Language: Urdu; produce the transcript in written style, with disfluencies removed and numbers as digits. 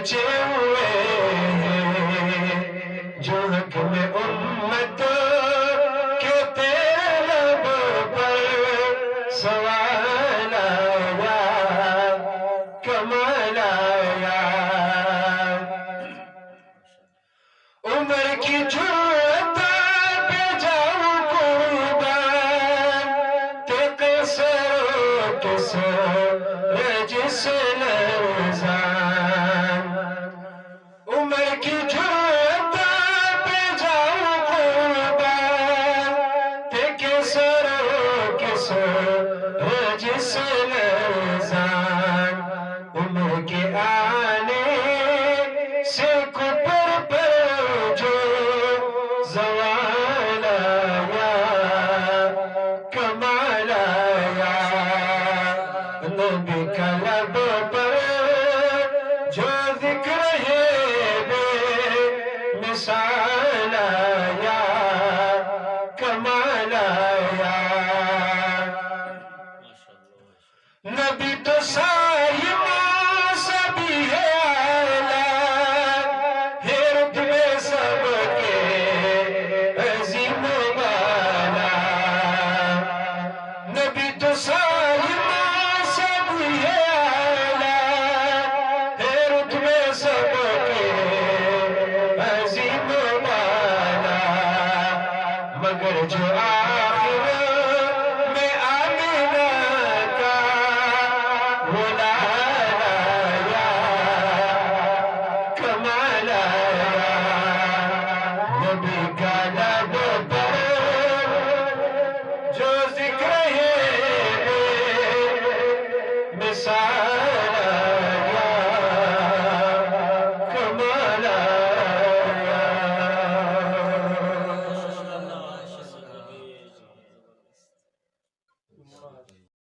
بچے ہوئے ہیں جو حکم امت کے تیرے لب پر سوال آیا کمال آیا عمر کی جرأت پہ جاؤں قربان تے قیصر جس لرزان عمر کی جرأت پہ جاؤں قربان تے قیصر جس لرزان عمر کے آنے سے کپر پر جو زوال آیا کمال آیا نبی کا لب پر جو ذکر ہے بے مثال آیا کمال آیا نبی تو سائمہ سبھی ہے اعلیٰ ہے رتبے سب کے عظیم والا نبی تو سائمہ سبھی ہے اعلیٰ ہے رتبے سب کے عظیم والا مگر جو آخر میں آمینہ کا وہ لالا یا کمال آیا نبی کا لب پر جو ذکر ہے بے مثال